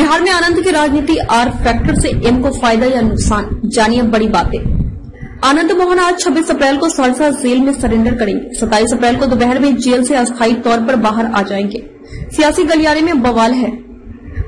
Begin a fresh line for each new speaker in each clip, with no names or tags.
बिहार में आनंद की राजनीति आर फैक्टर से एम को फायदा या नुकसान, जानिए बड़ी बातें। आनंद मोहन आज 26 अप्रैल को सहरसा जेल में सरेंडर करेंगे। 27 अप्रैल को दोपहर में जेल से अस्थायी तौर पर बाहर आ जाएंगे। सियासी गलियारे में बवाल है।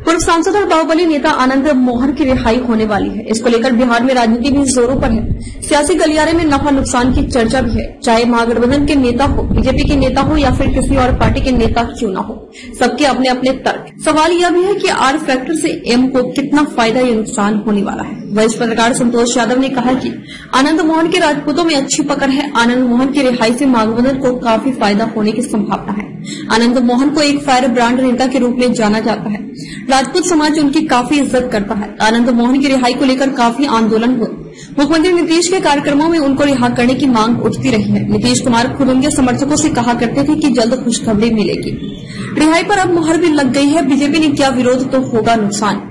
पूर्व सांसद और बाहुबली नेता आनंद मोहन की रिहाई होने वाली है। इसको लेकर बिहार में राजनीति भी जोरों पर है। सियासी गलियारे में नफा नुकसान की चर्चा भी है। चाहे महागठबंधन के नेता हो, बीजेपी के नेता हो या फिर किसी और पार्टी के नेता क्यों न हो, सबके अपने अपने तर्क। सवाल यह भी है कि आर फैक्टर से एम को कितना फायदा या नुकसान होने वाला है। वरिष्ठ पत्रकार संतोष यादव ने कहा कि आनंद मोहन के राजपूतों में अच्छी पकड़ है। आनंद मोहन की रिहाई से महागठबंधन को काफी फायदा होने की संभावना है। आनंद मोहन को एक फायर ब्रांड नेता के रूप में जाना जाता है। राजपूत समाज उनकी काफी इज्जत करता है। आनंद मोहन की रिहाई को लेकर काफी आंदोलन हुए। मुख्यमंत्री नीतीश के कार्यक्रमों में उनको रिहा करने की मांग उठती रही है। नीतीश कुमार खुद उनके समर्थकों से कहा करते थे कि जल्द खुशखबरी मिलेगी। रिहाई पर अब मुहर भी लग गई है। बीजेपी ने किया विरोध तो होगा नुकसान।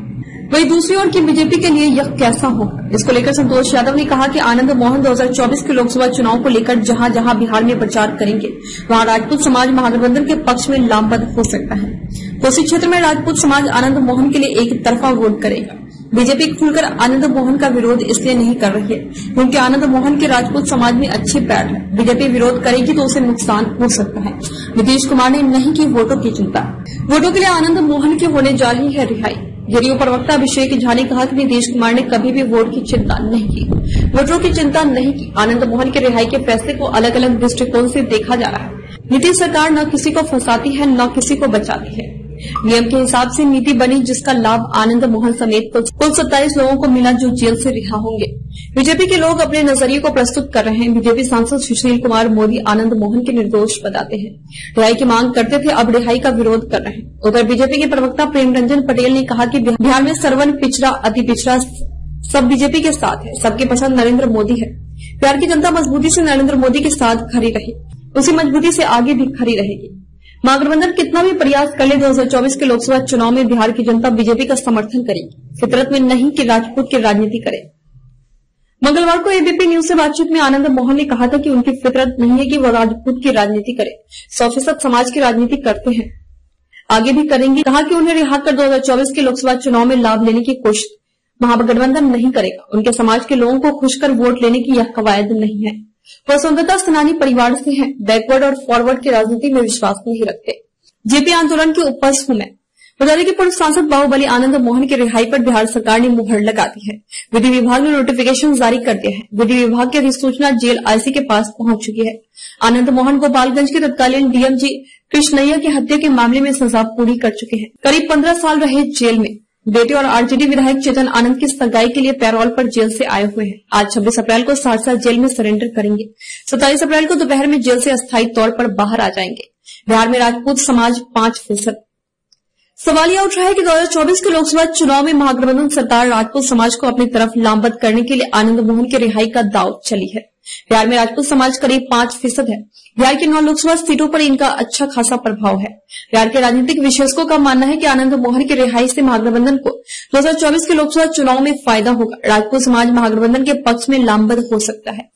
वहीं दूसरी ओर की बीजेपी के लिए यह कैसा होगा, इसको लेकर संतोष यादव ने कहा कि आनंद मोहन 2024 के लोकसभा चुनाव को लेकर जहां जहां बिहार में प्रचार करेंगे, वहां राजपूत समाज महागठबंधन के पक्ष में लामबंद हो सकता है। कोसी क्षेत्र में राजपूत समाज आनंद मोहन के लिए एक तरफा वोट करेगा। बीजेपी खुलकर आनंद मोहन का विरोध इसलिए नहीं कर रही है क्योंकि आनंद मोहन के राजपूत समाज में अच्छी पैठ है। बीजेपी विरोध करेगी तो उसे नुकसान हो सकता है। नीतीश कुमार ने नहीं की वोटों की चिंता। वोटों के लिए आनंद मोहन की होने जा रही है रिहाई। जदयू प्रवक्ता अभिषेक झा ने कहा कि नीतीश कुमार ने कभी भी वोट की चिंता नहीं की, वोटरों की चिंता नहीं की। आनंद मोहन के रिहाई के फैसले को अलग अलग दृष्टिकोण से देखा जा रहा है। नीतीश सरकार न किसी को फंसाती है न किसी को बचाती है। नियम के हिसाब से नीति बनी जिसका लाभ आनंद मोहन समेत कुल 27 लोगों को मिला जो जेल से रिहा होंगे। बीजेपी के लोग अपने नजरिए को प्रस्तुत कर रहे हैं। बीजेपी सांसद सुशील कुमार मोदी आनंद मोहन के निर्दोष बताते हैं। रिहाई की मांग करते थे, अब रिहाई का विरोध कर रहे हैं। उधर बीजेपी के प्रवक्ता प्रेम रंजन पटेल ने कहा कि बिहार में सर्वन पिछड़ा अति पिछड़ा सब बीजेपी के साथ है। सबके पसंद नरेंद्र मोदी है। बिहार की जनता मजबूती से नरेंद्र मोदी के साथ खड़ी रही, उसी मजबूती से आगे भी खड़ी रहेगी। महागठबंधन कितना भी प्रयास कर ले, 2024 के लोकसभा चुनाव में बिहार की जनता बीजेपी का समर्थन करेगी। फितरत में नहीं कि राजपूत की राजनीति करे। मंगलवार को एबीपी न्यूज से बातचीत में आनंद मोहन ने कहा था कि उनकी फितरत नहीं है कि वह राजपूत की राजनीति करे। 100% समाज की राजनीति करते हैं, आगे भी करेंगे। कहा कि उन्हें रिहा कर 2024 के लोकसभा चुनाव में लाभ लेने की कोशिश महागठबंधन नहीं करेगा। उनके समाज के लोगों को खुश कर वोट लेने की यह कवायद नहीं है। वह स्वतंत्रता सेनानी परिवार से हैं। बैकवर्ड और फॉरवर्ड की राजनीति में विश्वास नहीं रखते। जेपी आंदोलन की उपज हूं मैं। बता दें कि पूर्व सांसद बाहुबली आनंद मोहन की रिहाई पर बिहार सरकार ने मुहर लगा दी है। विधि विभाग ने नोटिफिकेशन जारी कर दिया है। विधि विभाग की अधिसूचना जेल आईसी के पास पहुंच चुकी है। आनंद मोहन गोपालगंज के तत्कालीन डीएमजी कृष्णैया की हत्या के मामले में सजा पूरी कर चुके हैं। करीब 15 साल रहे जेल में। बेटे और आरजेडी विधायक चेतन आनंद की सगाई के लिए पैरोल पर जेल से आए हुए हैं। आज 26 अप्रैल को सहरसा जेल में सरेंडर करेंगे। 27 अप्रैल को दोपहर में जेल से अस्थायी तौर पर बाहर आ जाएंगे। बिहार में राजपूत समाज 5%। सवाल यह उठ रहा है कि 2024 के लोकसभा चुनाव में महागठबंधन सरकार राजपूत समाज को अपनी तरफ लामबंद करने के लिए आनंद मोहन की रिहाई का दांव चली है। बिहार में राजपूत समाज करीब 5% है। बिहार की 9 लोकसभा सीटों पर इनका अच्छा खासा प्रभाव है। बिहार के राजनीतिक विशेषज्ञों का मानना है कि आनंद मोहन की रिहाई से महागठबंधन को 2024 के लोकसभा चुनाव में फायदा होगा। राजपूत समाज महागठबंधन के पक्ष में लामबंद हो सकता है।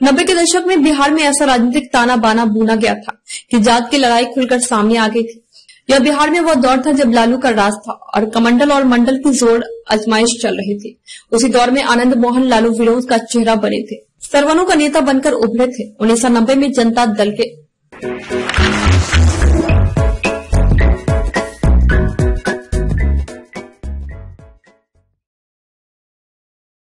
90 के दशक में बिहार में ऐसा राजनीतिक ताना बाना बुना गया था कि जात की लड़ाई खुलकर सामने आ गई थी। यह बिहार में वह दौर था जब लालू का राज था और कमंडल और मंडल की जोर आजमाइश चल रही थी। उसी दौर में आनंद मोहन लालू विरोध का चेहरा बने थे, सरवनों का नेता बनकर उभरे थे। 1990 में जनता दल के